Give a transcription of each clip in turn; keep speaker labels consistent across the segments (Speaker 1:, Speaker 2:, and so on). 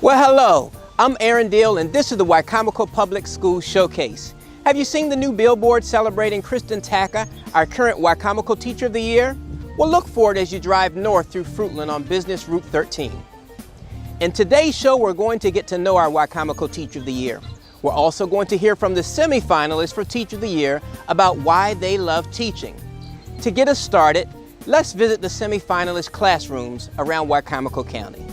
Speaker 1: Well, hello, I'm Aaron Deal, and this is the Wicomico Public Schools Showcase. Have you seen the new billboard celebrating Kristen Taka, our current Wicomico Teacher of the Year? Well, look for it as you drive north through Fruitland on Business Route 13. In today's show, we're going to get to know our Wicomico Teacher of the Year. We're also going to hear from the semifinalists for Teacher of the Year about why they love teaching. To get us started, let's visit the semifinalist classrooms around Wicomico County.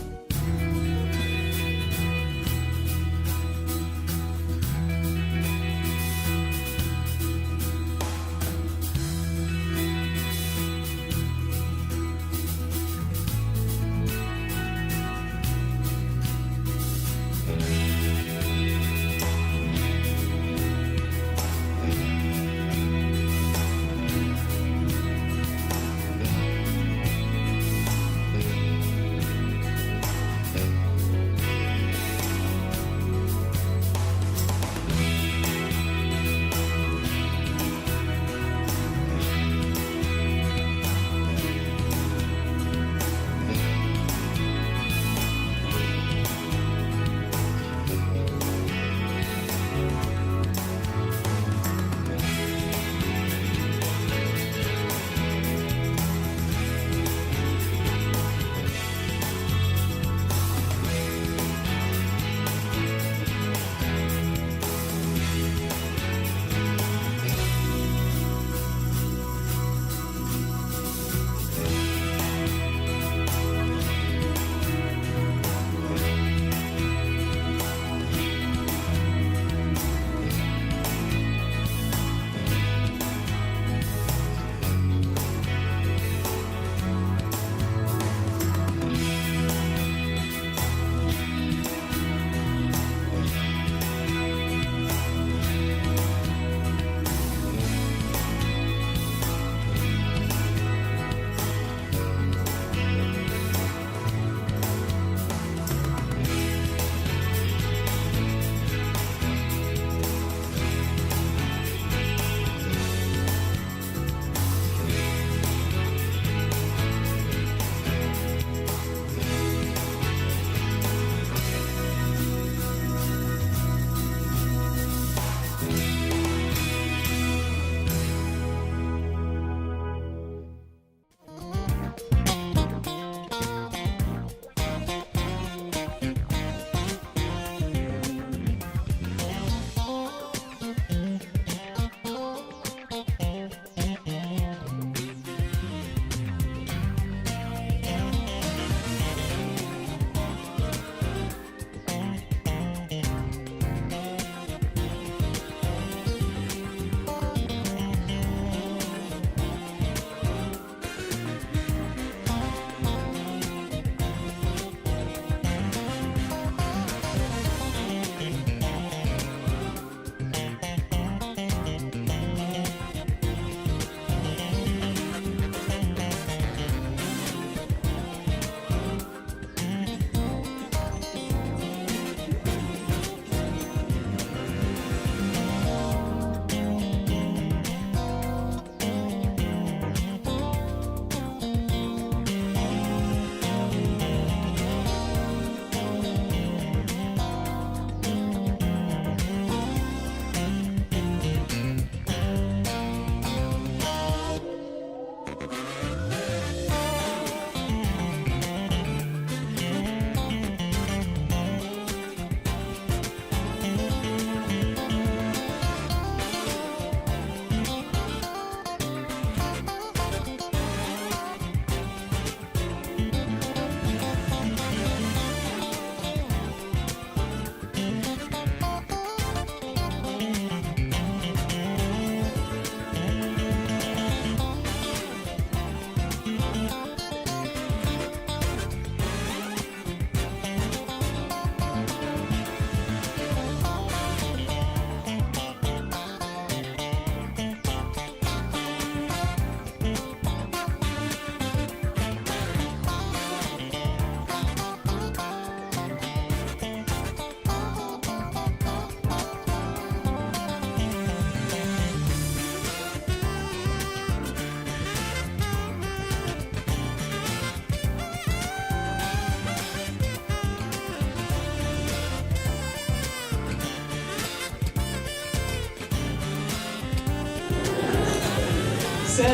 Speaker 2: So,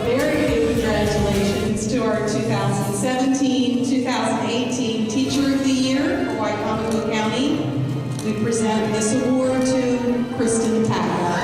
Speaker 2: very big congratulations to our 2017-2018 Teacher of the Year for Wicomico County. We present this award to Kristen Taka.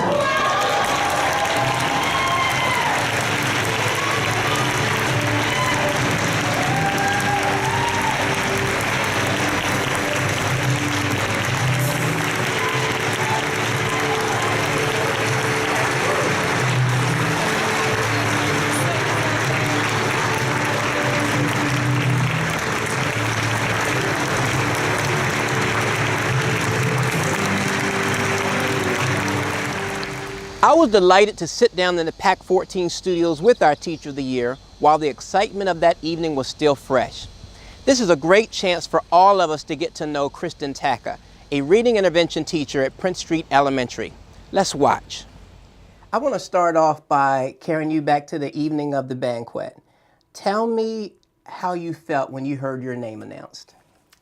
Speaker 1: I was delighted to sit down in the Pack 14 studios with our Teacher of the Year while the excitement of that evening was still fresh. This is a great chance for all of us to get to know Kristen Taka, a reading intervention teacher at Prince Street Elementary. Let's watch. I want to start off by carrying you back to the evening of the banquet. Tell me how you felt when you heard your name announced.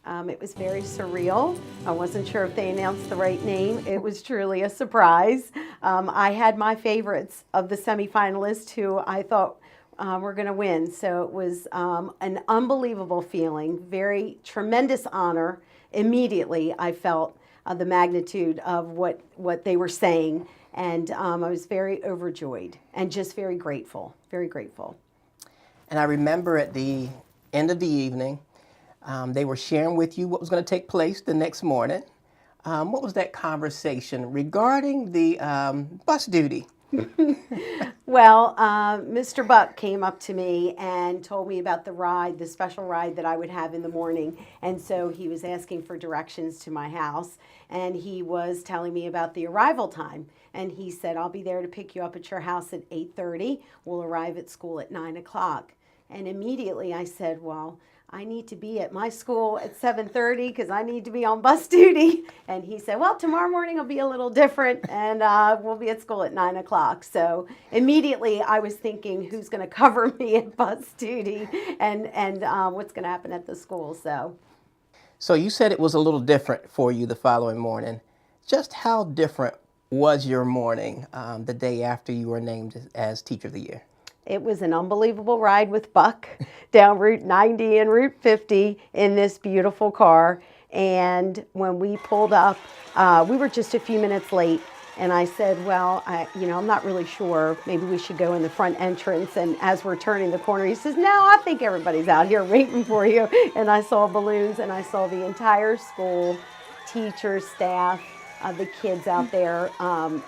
Speaker 3: It was very surreal. I wasn't sure if they announced the right name. It was truly a surprise. I had my favorites of the semifinalists who I thought were going to win. So it was an unbelievable feeling, very tremendous honor. Immediately I felt the magnitude of what they were saying, and I was very overjoyed and just very grateful, very grateful.
Speaker 1: And I remember at the end of the evening, they were sharing with you what was going to take place the next morning. What was that conversation regarding the bus duty?
Speaker 3: Well, Mr. Buck came up to me and told me about the ride, the special ride that I would have in the morning. And so he was asking for directions to my house, and he was telling me about the arrival time. And he said, I'll be there to pick you up at your house at 8:30. We'll arrive at school at 9 o'clock. And immediately I said, well, I need to be at my school at 7:30 because I need to be on bus duty. And he said, well, tomorrow morning will be a little different, and we'll be at school at 9 o'clock. So immediately I was thinking, who's going to cover me at bus duty, and what's going to happen at the school.
Speaker 1: So you said it was a little different for you the following morning. Just how different was your morning the day after you were named as Teacher of the Year?
Speaker 3: It was an unbelievable ride with Buck down Route 90 and Route 50 in this beautiful car. And when we pulled up, we were just a few minutes late. And I said, well, I'm not really sure. Maybe we should go in the front entrance. And as we're turning the corner, he says, no, I think everybody's out here waiting for you. And I saw balloons, and I saw the entire school, teachers, staff, the kids out there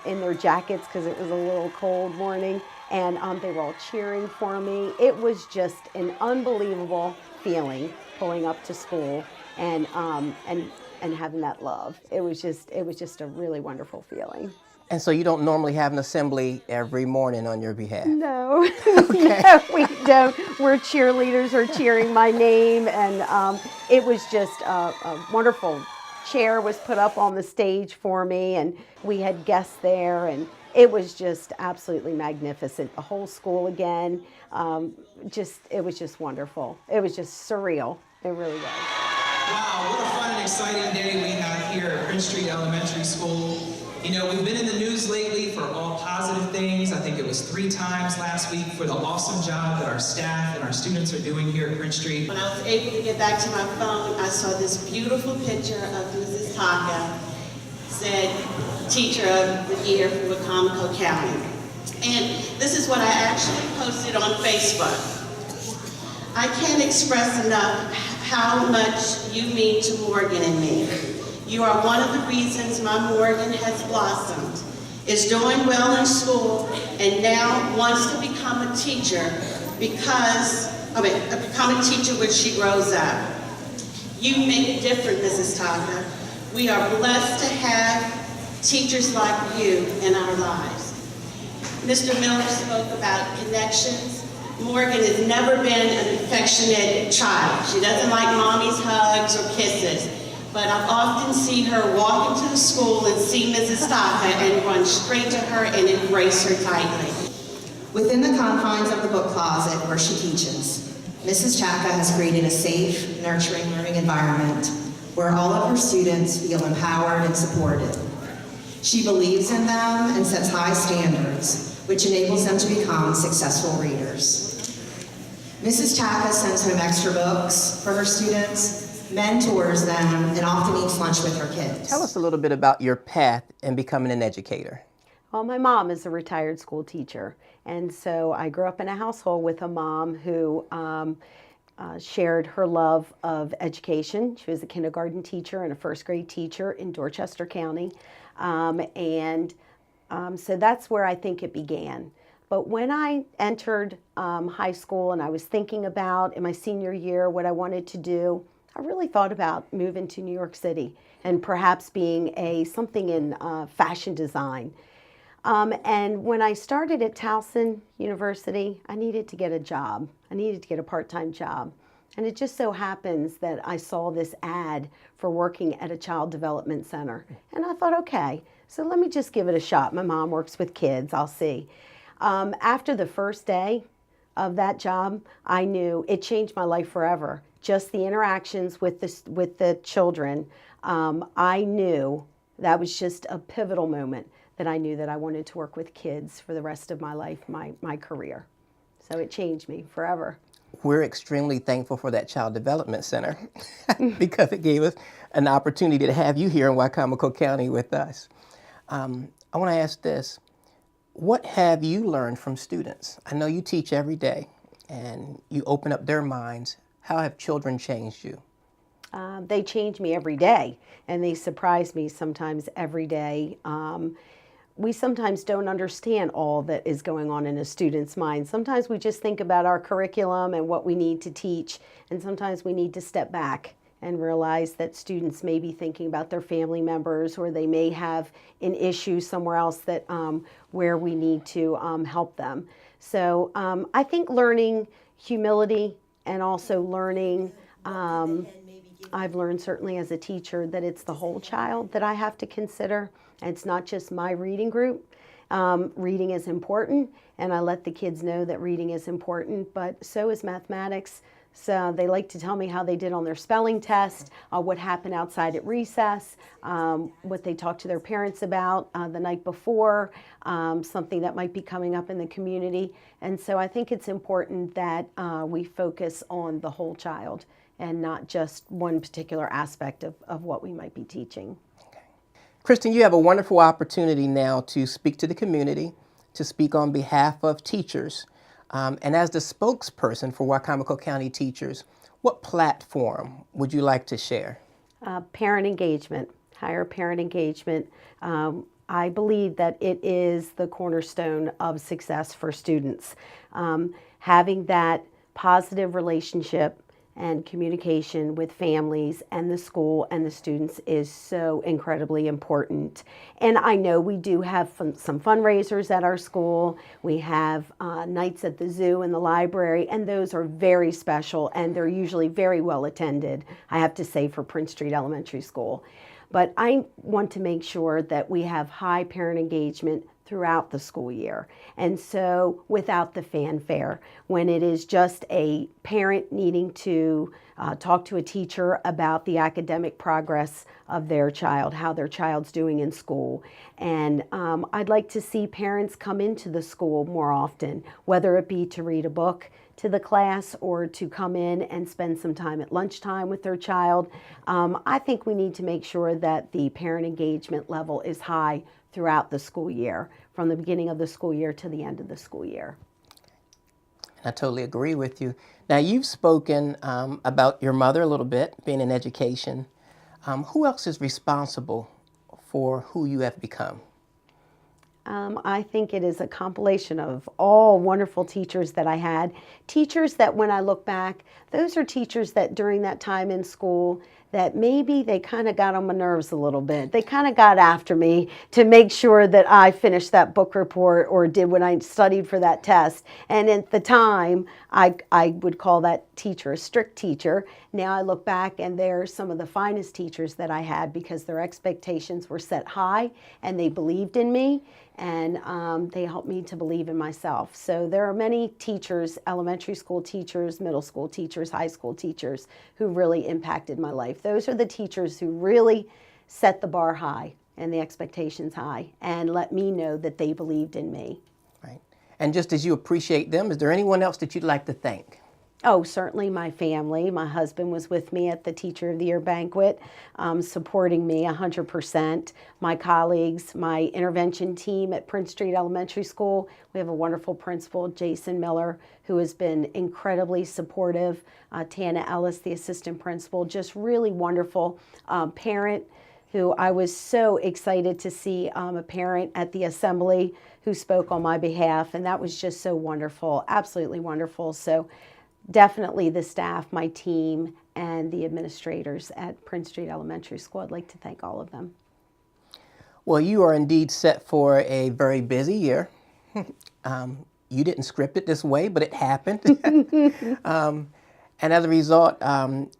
Speaker 3: in their jackets because it was a little cold morning. And they were all cheering for me. It was just an unbelievable feeling pulling up to school and having that love. It was just a really wonderful feeling.
Speaker 1: And so you don't normally have an assembly every morning on your behalf?
Speaker 3: No,
Speaker 1: Okay.
Speaker 3: No, we don't. We're cheerleaders are cheering my name, and it was just a wonderful chair was put up on the stage for me, and we had guests there, and it was just absolutely magnificent. The whole school again, it was just wonderful. It was just surreal. It really was.
Speaker 4: Wow, what a fun and exciting day we have here at Prince Street Elementary School. You know, we've been in the news lately for all positive things. I think it was 3 times last week for the awesome job that our staff and our students are doing here at Prince Street.
Speaker 5: When I was able to get back to my phone, I saw this beautiful picture of Mrs. Tacka, said Teacher of the Year for Wicomico County. And this is what I actually posted on Facebook. I can't express enough how much you mean to Morgan and me. You are one of the reasons my Morgan has blossomed, is doing well in school, and now wants to become a teacher become a teacher when she grows up. You make a difference, Mrs. Tacka. We are blessed to have teachers like you in our lives. Mr. Miller spoke about connections. Morgan has never been an affectionate child. She doesn't like mommy's hugs or kisses. But I've often seen her walk into the school and see Mrs. Taka and run straight to her and embrace her tightly.
Speaker 6: Within the confines of the book closet where she teaches, Mrs. Taka has created a safe, nurturing learning environment where all of her students feel empowered and supported. She believes in them and sets high standards, which enables them to become successful readers. Mrs. Tacka sends home extra books for her students, mentors them, and often eats lunch with her kids.
Speaker 1: Tell us a little bit about your path in becoming an educator.
Speaker 3: Well, my mom is a retired school teacher, and so I grew up in a household with a mom who shared her love of education. She was a kindergarten teacher and a first grade teacher in Dorchester County, so that's where I think it began. But when I entered high school and I was thinking about, in my senior year, what I wanted to do, I really thought about moving to New York City and perhaps being something in fashion design. And when I started at Towson University, I needed to get a job. I needed to get a part-time job. And it just so happens that I saw this ad for working at a child development center. And I thought, okay, so let me just give it a shot. My mom works with kids, I'll see. After the first day of that job, I knew it changed my life forever. Just the interactions with the children, I knew that was just a pivotal moment that I knew that I wanted to work with kids for the rest of my life, my career. So it changed me forever.
Speaker 1: We're extremely thankful for that Child Development Center because it gave us an opportunity to have you here in Wicomico County with us. I want to ask this. What have you learned from students? I know you teach every day and you open up their minds. How have children changed you?
Speaker 3: They change me every day, and they surprise me sometimes every day. We sometimes don't understand all that is going on in a student's mind. Sometimes we just think about our curriculum and what we need to teach, and sometimes we need to step back and realize that students may be thinking about their family members, or they may have an issue somewhere else that where we need to help them. So I think learning humility and also learning, I've learned certainly as a teacher that it's the whole child that I have to consider. It's not just my reading group. Reading is important, and I let the kids know that reading is important, but so is mathematics. So they like to tell me how they did on their spelling test, what happened outside at recess, what they talked to their parents about the night before, something that might be coming up in the community. And so I think it's important that we focus on the whole child and not just one particular aspect of what we might be teaching.
Speaker 1: Kristen, you have a wonderful opportunity now to speak to the community, to speak on behalf of teachers. And as the spokesperson for Wicomico County teachers, what platform would you like to share?
Speaker 3: Parent engagement, higher parent engagement. I believe that it is the cornerstone of success for students. Having that positive relationship and communication with families and the school and the students is so incredibly important. And I know we do have some fundraisers at our school. We have nights at the zoo and the library, and those are very special, and they're usually very well attended, I have to say, for Prince Street Elementary School. But I want to make sure that we have high parent engagement throughout the school year. And so without the fanfare, when it is just a parent needing to talk to a teacher about the academic progress of their child, how their child's doing in school. And I'd like to see parents come into the school more often, whether it be to read a book to the class or to come in and spend some time at lunchtime with their child. I think we need to make sure that the parent engagement level is high throughout the school year, from the beginning of the school year to the end of the school year.
Speaker 1: I totally agree with you. Now, you've spoken about your mother a little bit, being in education. Who else is responsible for who you have become?
Speaker 3: I think it is a compilation of all wonderful teachers that I had. Teachers that when I look back, those are teachers that during that time in school that maybe they kind of got on my nerves a little bit. They kind of got after me to make sure that I finished that book report or did what I studied for that test. And at the time, I would call that teacher a strict teacher. Now I look back and they're some of the finest teachers that I had because their expectations were set high and they believed in me, and they helped me to believe in myself. So there are many teachers, elementary school teachers, middle school teachers, high school teachers, who really impacted my life. Those are the teachers who really set the bar high and the expectations high and let me know that they believed in me.
Speaker 1: Right. And just as you appreciate them, is there anyone else that you'd like to thank?
Speaker 3: Oh, certainly my family. My husband was with me at the Teacher of the Year banquet, supporting me 100%. My colleagues, my intervention team at Prince Street Elementary School. We have a wonderful principal, Jason Miller, who has been incredibly supportive. Tana Ellis, the assistant principal, just really wonderful parent who I was so excited to see, a parent at the assembly who spoke on my behalf, and that was just so wonderful, absolutely wonderful. So definitely the staff, my team, and the administrators at Prince Street Elementary School. I'd like to thank all of them.
Speaker 1: Well, you are indeed set for a very busy year. You didn't script it this way, but it happened. And as a result,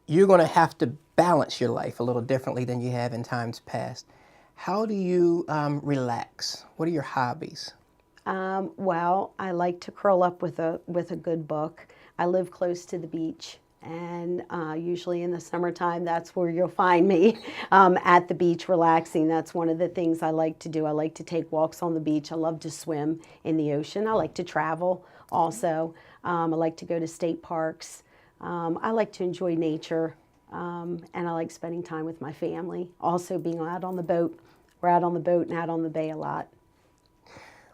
Speaker 1: you're going to have to balance your life a little differently than you have in times past. How do you relax? What are your hobbies?
Speaker 3: Well, I like to curl up with a good book. I live close to the beach, and usually in the summertime, that's where you'll find me at the beach relaxing. That's one of the things I like to do. I like to take walks on the beach. I love to swim in the ocean. I like to travel also. I like to go to state parks. I like to enjoy nature, and I like spending time with my family. Also being out on the boat. We're out on the boat and out on the bay a lot.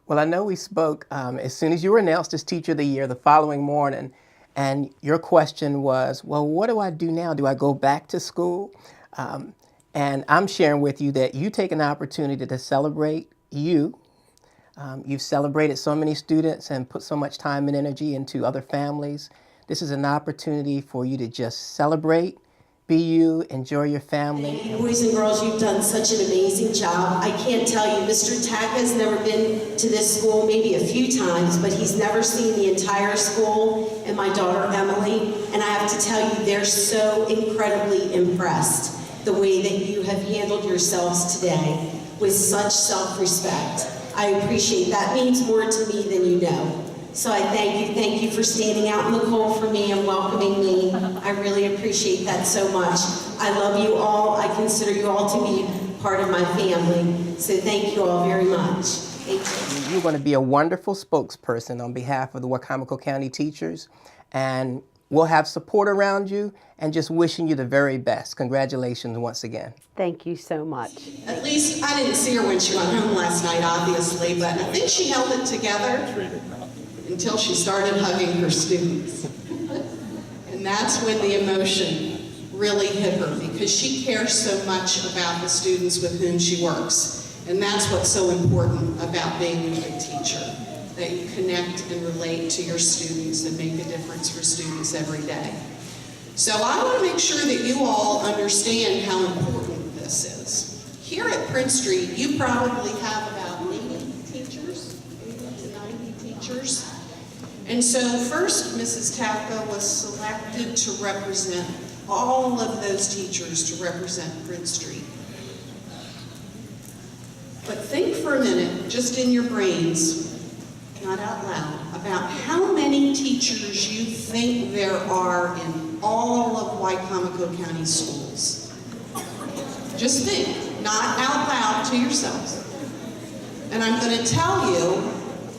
Speaker 1: Well, I know we spoke as soon as you were announced as Teacher of the Year the following morning, and your question was, well, what do I do now? Do I go back to school? And I'm sharing with you that you take an opportunity to celebrate you. You've celebrated so many students and put so much time and energy into other families. This is an opportunity for you to just celebrate, be you, enjoy your family.
Speaker 5: Boys and girls, you've done such an amazing job. I can't tell you, Mr. Tacka has never been to this school, maybe a few times, but he's never seen the entire school, and my daughter Emily, and I have to tell you, they're so incredibly impressed the way that you have handled yourselves today with such self-respect. I appreciate that. Means more to me than you know. So I thank you for standing out in the cold for me and welcoming me. I really appreciate that so much. I love you all. I consider you all to be part of my family. So thank you all very much. Thank you.
Speaker 1: You're going to be a wonderful spokesperson on behalf of the Wicomico County teachers, and we'll have support around you and just wishing you the very best. Congratulations once again.
Speaker 3: Thank you so much.
Speaker 5: At least I didn't see her when she went home last night, obviously, but I think she held it together until she started hugging her students. And that's when the emotion really hit her, because she cares so much about the students with whom she works. And that's what's so important about being a good teacher, that you connect and relate to your students and make a difference for students every day. So I want to make sure that you all understand how important this is. Here at Prince Street, you probably have about 80 teachers, 80 to 90 teachers. And so first, Mrs. Tacka was selected to represent all of those teachers to represent Prince Street. But think for a minute, just in your brains, not out loud, about how many teachers you think there are in all of Wicomico County schools. Just think, not out loud to yourselves. And I'm going to tell you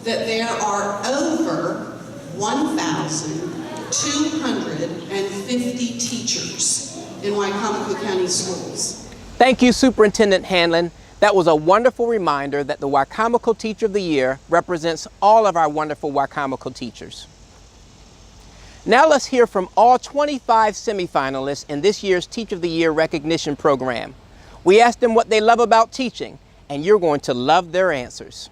Speaker 5: that there are over 1,250 teachers in Wicomico County schools.
Speaker 1: Thank you, Superintendent Hanlon. That was a wonderful reminder that the Wicomico Teacher of the Year represents all of our wonderful Wicomico teachers. Now let's hear from all 25 semifinalists in this year's Teacher of the Year recognition program. We asked them what they love about teaching, and you're going to love their answers.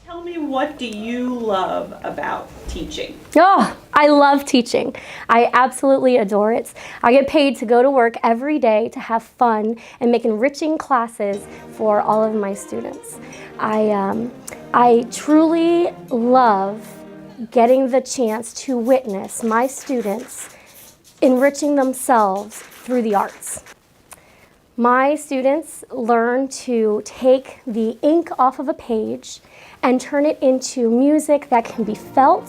Speaker 7: Tell me, what do you love about teaching?
Speaker 8: Oh, I love teaching. I absolutely adore it. I get paid to go to work every day to have fun and make enriching classes for all of my students. I truly love getting the chance to witness my students enriching themselves through the arts. My students learn to take the ink off of a page and turn it into music that can be felt,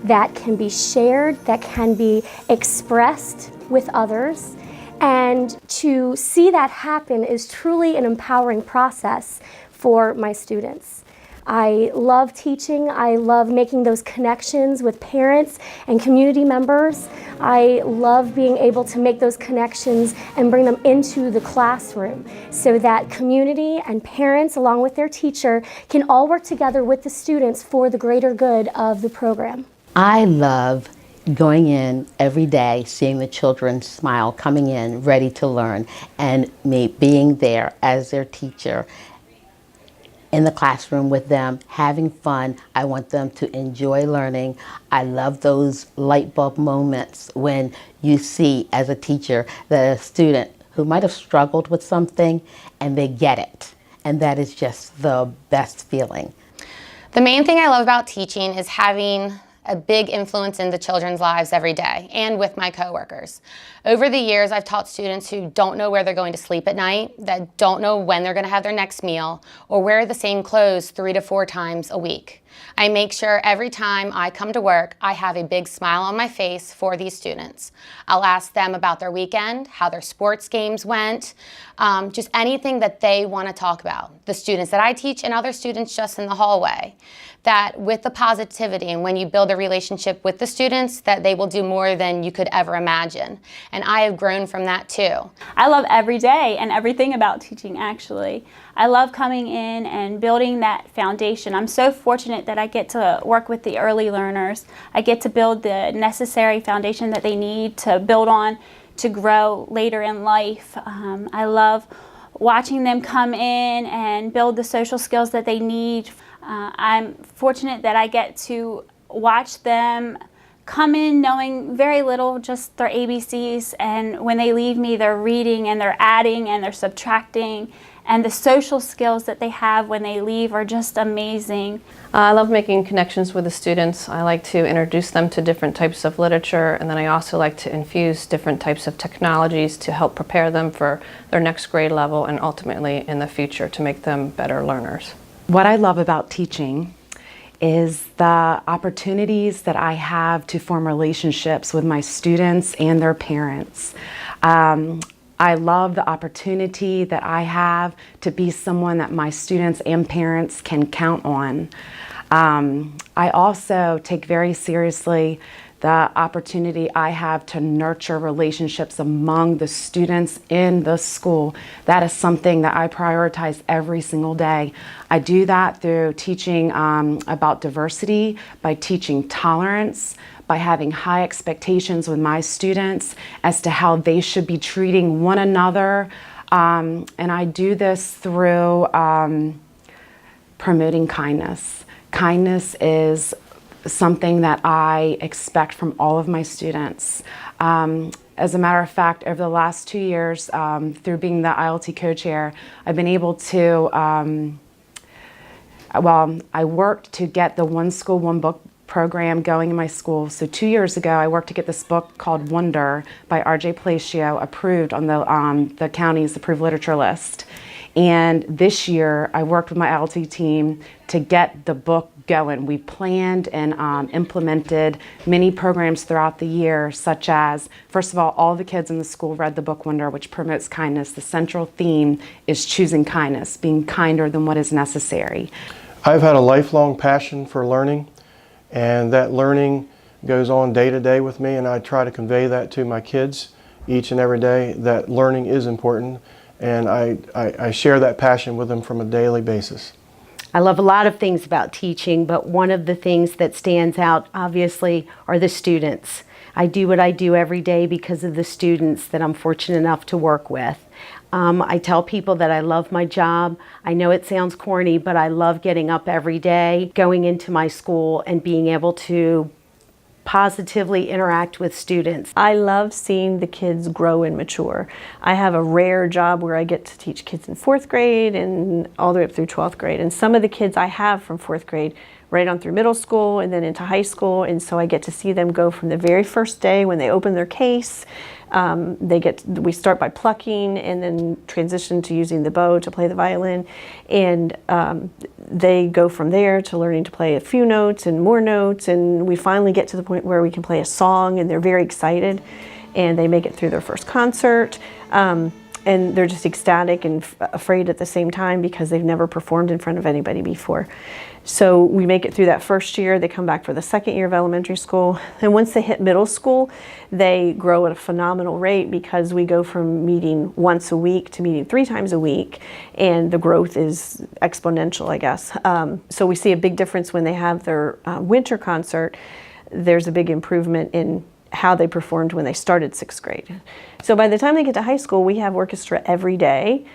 Speaker 8: that can be shared, that can be expressed with others. And to see that happen is truly an empowering process for my students. I love teaching. I love making those connections with parents and community members. I love being able to make those connections and bring them into the classroom so that community and parents, along with their teacher, can all work together with the students for the greater good of the program.
Speaker 9: I love going in every day, seeing the children smile, coming in ready to learn, and me being there as their teacher in the classroom with them, having fun. I want them to enjoy learning. I love those light bulb moments when you see as a teacher that a student who might have struggled with something and they get it. And that is just the best feeling.
Speaker 10: The main thing I love about teaching is having a big influence in the children's lives every day and with my coworkers. Over the years, I've taught students who don't know where they're going to sleep at night, that don't know when they're going to have their next meal, or wear the same clothes 3 to 4 times a week. I make sure every time I come to work, I have a big smile on my face for these students. I'll ask them about their weekend, how their sports games went, just anything that they want to talk about. The students that I teach and other students just in the hallway. That with the positivity and when you build a relationship with the students, that they will do more than you could ever imagine. And I have grown from that too.
Speaker 11: I love every day and everything about teaching, actually. I love coming in and building that foundation. I'm so fortunate that I get to work with the early learners. I get to build the necessary foundation that they need to build on to grow later in life. I love watching them come in and build the social skills that they need. I'm fortunate that I get to watch them come in knowing very little, just their ABCs, and when they leave me, they're reading and they're adding and they're subtracting, and the social skills that they have when they leave are just amazing.
Speaker 12: I love making connections with the students. I like to introduce them to different types of literature, and then I also like to infuse different types of technologies to help prepare them for their next grade level and ultimately in the future to make them better learners.
Speaker 13: What I love about teaching is the opportunities that I have to form relationships with my students and their parents. I love the opportunity that I have to be someone that my students and parents can count on. I also take very seriously the opportunity I have to nurture relationships among the students in the school. That is something that I prioritize every single day. I do that through teaching about diversity, by teaching tolerance, by having high expectations with my students as to how they should be treating one another. And I do this through promoting kindness. Kindness is something that I expect from all of my students. As a matter of fact, over the last 2 years, through being the ILT co-chair, I've been able to, I worked to get the One School, One Book program going in my school. So 2 years ago, I worked to get this book called Wonder by R.J. Palacio approved on the county's approved literature list. And this year, I worked with my ILT team to get the book going. We planned and implemented many programs throughout the year, such as, first of all the kids in the school read the book Wonder, which promotes kindness. The central theme is choosing kindness, being kinder than what is necessary.
Speaker 14: I've had a lifelong passion for learning, and that learning goes on day to day with me, and I try to convey that to my kids each and every day, that learning is important, and I share that passion with them from a daily basis.
Speaker 3: I love a lot of things about teaching, but one of the things that stands out, obviously, are the students. I do what I do every day because of the students that I'm fortunate enough to work with. I tell people that I love my job. I know it sounds corny, but I love getting up every day, going into my school, and being able to positively interact with students.
Speaker 7: I love seeing the kids grow and mature. I have a rare job where I get to teach kids in 4th grade and all the way up through 12th grade. And some of the kids I have from 4th grade right on through middle school and then into high school. And so I get to see them go from the very first day when they open their case. We start by plucking and then transition to using the bow to play the violin. And they go from there to learning to play a few notes and more notes. And we finally get to the point where we can play a song and they're very excited and they make it through their first concert. and they're just ecstatic and afraid at the same time because they've never performed in front of anybody before. So we make it through that first year, they come back for the second year of elementary school, and once they hit middle school, they grow at a phenomenal rate because we go from meeting once a week to meeting 3 times a week, and the growth is exponential, I guess. So we see a big difference when they have their winter concert. There's a big improvement in how they performed when they started 6th grade. So by the time they get to high school, we have orchestra every day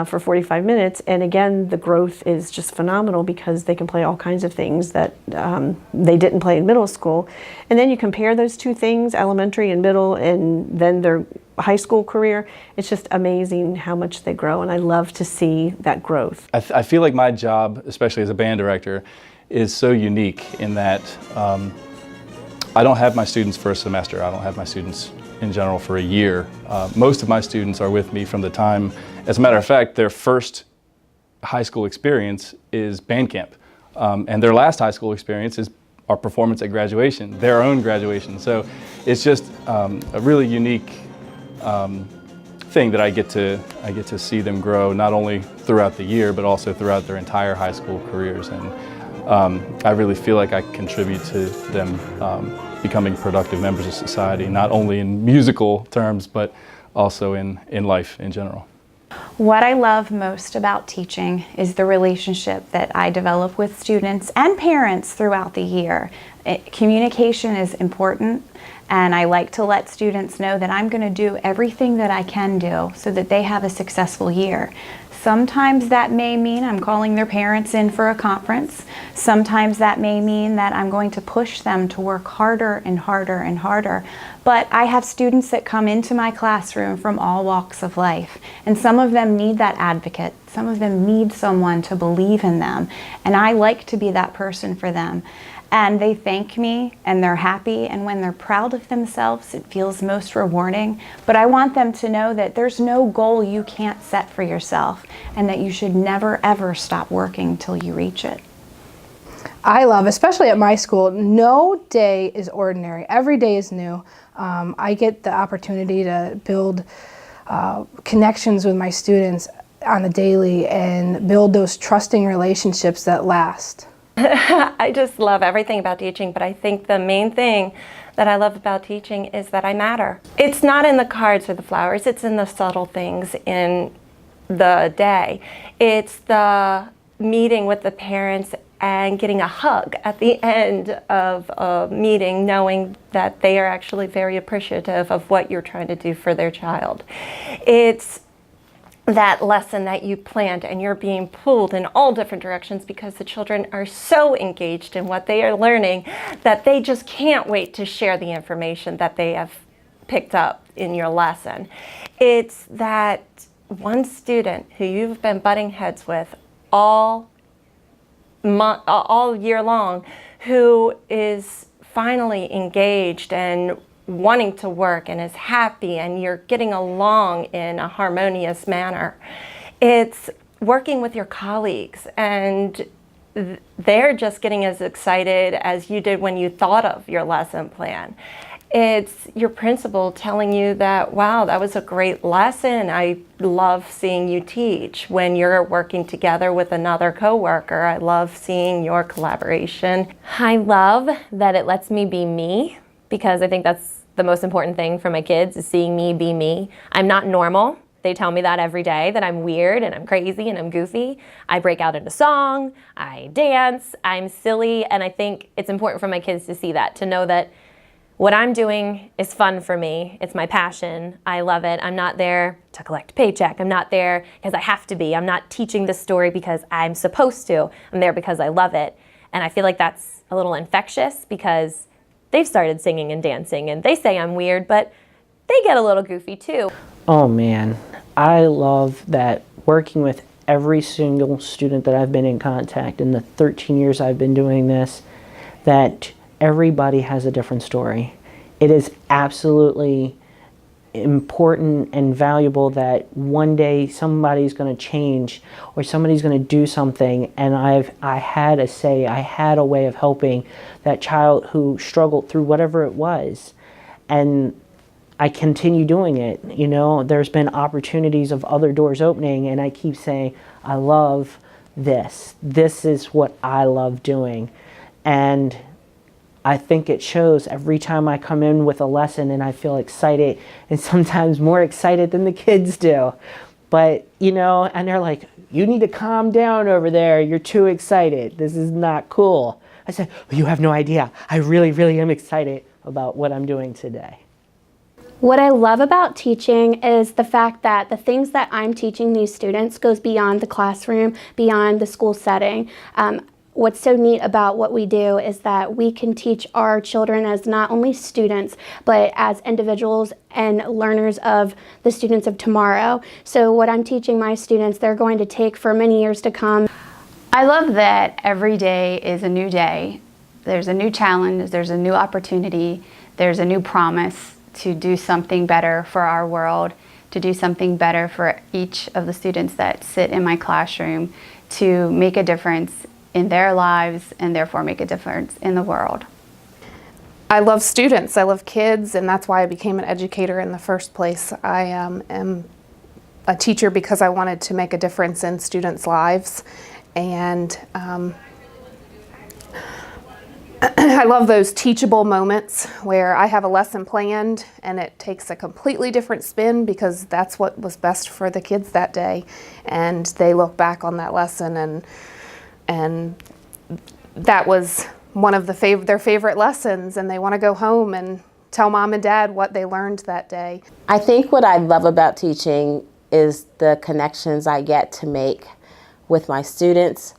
Speaker 7: for 45 minutes, and again, the growth is just phenomenal because they can play all kinds of things that they didn't play in middle school. And then you compare those 2 things, elementary and middle, and then their high school career, it's just amazing how much they grow, and I love to see that growth.
Speaker 15: I feel like my job, especially as a band director, is so unique in that I don't have my students for a semester. I don't have my students in general for a year. Most of my students are with me from the time, as a matter of fact, their first high school experience is band camp. And their last high school experience is our performance at graduation, their own graduation. So it's just a really unique thing that I get to see them grow, not only throughout the year, but also throughout their entire high school careers. And I really feel like I contribute to them becoming productive members of society, not only in musical terms, but also in life in general.
Speaker 16: What I love most about teaching is the relationship that I develop with students and parents throughout the year. Communication is important, and I like to let students know that I'm going to do everything that I can do so that they have a successful year. Sometimes that may mean I'm calling their parents in for a conference. Sometimes that may mean that I'm going to push them to work harder and harder and harder. But I have students that come into my classroom from all walks of life, and some of them need that advocate. Some of them need someone to believe in them, and I like to be that person for them. And they thank me, and they're happy, and when they're proud of themselves, it feels most rewarding. But I want them to know that there's no goal you can't set for yourself, and that you should never ever stop working till you reach it.
Speaker 17: I love, especially at my school, no day is ordinary. Every day is new. I get the opportunity to build connections with my students on a daily and build those trusting relationships that last.
Speaker 18: I just love everything about teaching, but I think the main thing that I love about teaching is that I matter. It's not in the cards or the flowers, it's in the subtle things in the day. It's the meeting with the parents and getting a hug at the end of a meeting, knowing that they are actually very appreciative of what you're trying to do for their child. It's that lesson that you planned and you're being pulled in all different directions because the children are so engaged in what they are learning that they just can't wait to share the information that they have picked up in your lesson. It's that one student who you've been butting heads with all year long who is finally engaged and wanting to work and is happy, and you're getting along in a harmonious manner. It's working with your colleagues and they're just getting as excited as you did when you thought of your lesson plan. It's your principal telling you that, wow, that was a great lesson. I love seeing you teach. When you're working together with another coworker, I love seeing your collaboration.
Speaker 19: I love that it lets me be me, because I think that's the most important thing for my kids, is seeing me be me. I'm not normal. They tell me that every day, that I'm weird and I'm crazy and I'm goofy. I break out into song, I dance, I'm silly, and I think it's important for my kids to see that, to know that what I'm doing is fun for me. It's my passion. I love it. I'm not there to collect a paycheck. I'm not there because I have to be. I'm not teaching this story because I'm supposed to. I'm there because I love it. And I feel like that's a little infectious because they've started singing and dancing, and they say I'm weird, but they get a little goofy too.
Speaker 20: Oh man, I love that working with every single student that I've been in contact in the 13 years I've been doing this, that everybody has a different story. It is absolutely important and valuable that one day somebody's going to change or somebody's going to do something, and I had a say, I had a way of helping that child who struggled through whatever it was. And I continue doing it. You know, there's been opportunities of other doors opening, and I keep saying, I love this. This is what I love doing. And I think it shows every time I come in with a lesson and I feel excited, and sometimes more excited than the kids do. But, you know, and they're like, you need to calm down over there. You're too excited. This is not cool. I said, well, you have no idea. I really, really am excited about what I'm doing today.
Speaker 8: What I love about teaching is the fact that the things that I'm teaching these students goes beyond the classroom, beyond the school setting. What's so neat about what we do is that we can teach our children as not only students, but as individuals and learners of the students of tomorrow. So what I'm teaching my students, they're going to take for many years to come.
Speaker 21: I love that every day is a new day. There's a new challenge, there's a new opportunity, there's a new promise to do something better for our world, to do something better for each of the students that sit in my classroom, to make a difference in their lives and therefore make a difference in the world.
Speaker 22: I love students, I love kids, and that's why I became an educator in the first place. I am a teacher because I wanted to make a difference in students' lives, and I love those teachable moments where I have a lesson planned and it takes a completely different spin because that's what was best for the kids that day, and they look back on that lesson and that was one of their favorite lessons, and they want to go home and tell mom and dad what they learned that day.
Speaker 23: I think what I love about teaching is the connections I get to make with my students,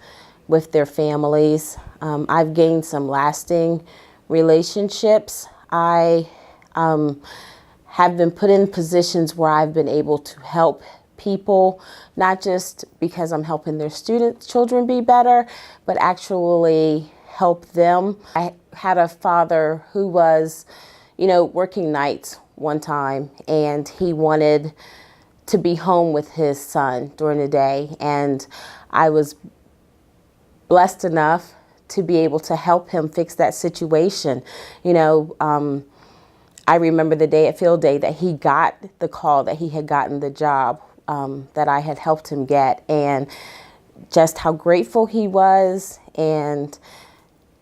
Speaker 23: with their families. I've gained some lasting relationships. I have been put in positions where I've been able to help people, not just because I'm helping their children be better, but actually help them. I had a father who was, working nights one time, and he wanted to be home with his son during the day, and I was blessed enough to be able to help him fix that situation. I remember the day at field day that he got the call that he had gotten the job that I had helped him get, and just how grateful he was. And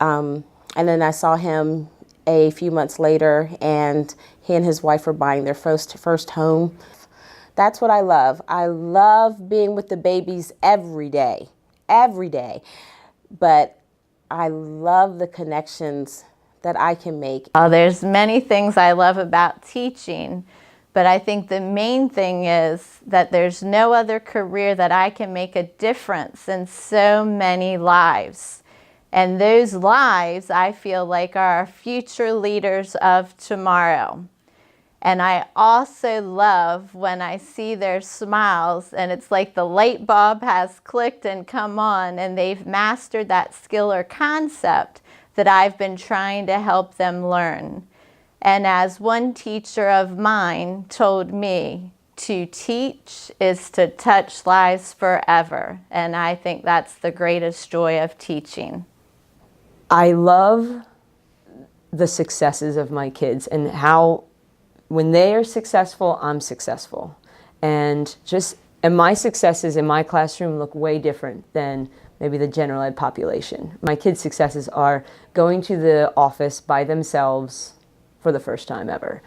Speaker 23: then I saw him a few months later, and he and his wife were buying their first home. That's what I love. I love being with the babies every day, but I love the connections that I can make.
Speaker 24: There's many things I love about teaching, but I think the main thing is that there's no other career that I can make a difference in so many lives. And those lives, I feel like, are our future leaders of tomorrow. And I also love when I see their smiles and it's like the light bulb has clicked and come on, and they've mastered that skill or concept that I've been trying to help them learn. And as one teacher of mine told me, to teach is to touch lives forever. And I think that's the greatest joy of teaching.
Speaker 25: I love the successes of my kids and how when they are successful, I'm successful. And my successes in my classroom look way different than maybe the general ed population. My kids' successes are going to the office by themselves for the first time ever,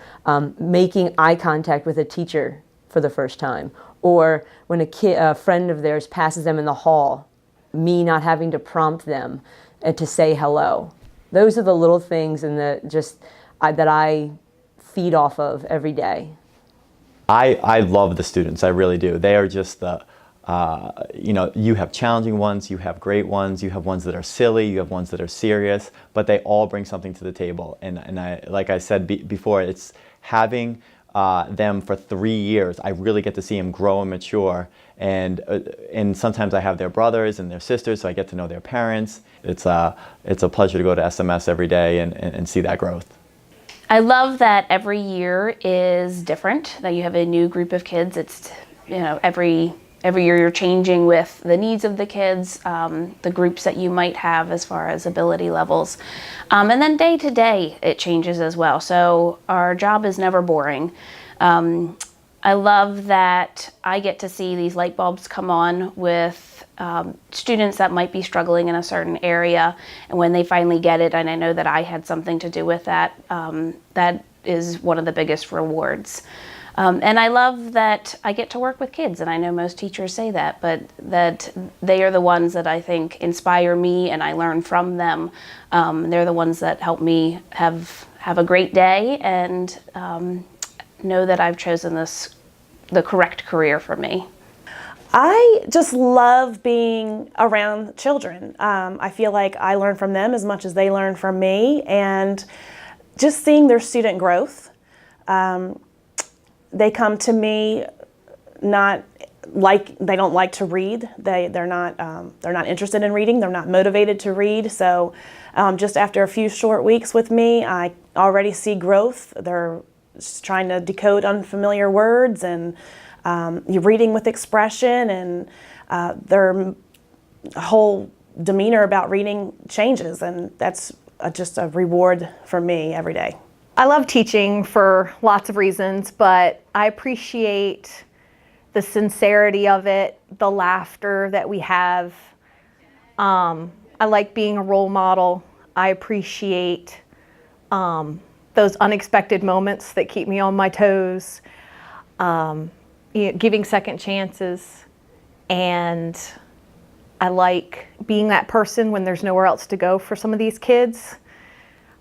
Speaker 25: making eye contact with a teacher for the first time, or when a friend of theirs passes them in the hall, me not having to prompt them to say hello. Those are the little things and that I feed off of every day.
Speaker 26: I love the students, I really do. They are just you have challenging ones, you have great ones, you have ones that are silly, you have ones that are serious, but they all bring something to the table. And I, like I said before, it's having them for 3 years. I really get to see them grow and mature. And sometimes I have their brothers and their sisters, so I get to know their parents. It's a pleasure to go to SMS every day and see that growth.
Speaker 27: I love that every year is different, that you have a new group of kids. It's, every
Speaker 22: every year you're changing with the needs of the kids, the groups that you might have as far as ability levels. And then day to day it changes as well. So our job is never boring. I love that I get to see these light bulbs come on with students that might be struggling in a certain area, and when they finally get it, and I know that I had something to do with that, that is one of the biggest rewards. And I love that I get to work with kids, and I know most teachers say that, but that they are the ones that I think inspire me and I learn from them. They're the ones that help me have a great day and know that I've chosen the correct career for me.
Speaker 1: I just love being around children. I feel like I learn from them as much as they learn from me, and just seeing their student growth. They come to me not like they don't like to read. They're not interested in reading. They're not motivated to read. So just after a few short weeks with me, I already see growth. They're just trying to decode unfamiliar words, and you're reading with expression, and their whole demeanor about reading changes, and that's just a reward for me every day.
Speaker 2: I love teaching for lots of reasons, but I appreciate the sincerity of it, the laughter that we have. I like being a role model. I appreciate those unexpected moments that keep me on my toes, giving second chances, and I like being that person when there's nowhere else to go for some of these kids.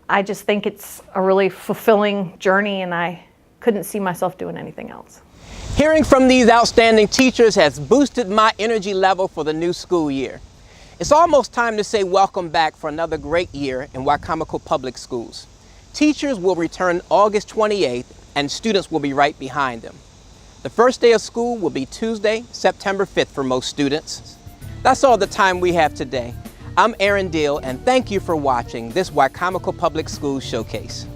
Speaker 2: I just think it's a really fulfilling journey, and I couldn't see myself doing anything else.
Speaker 4: Hearing from these outstanding teachers has boosted my energy level for the new school year. It's almost time to say welcome back for another great year in Wicomico Public Schools. Teachers will return August 28th, and students will be right behind them. The first day of school will be Tuesday, September 5th for most students. That's all the time we have today. I'm Aaron Deal, and thank you for watching this Wicomico Public Schools Showcase.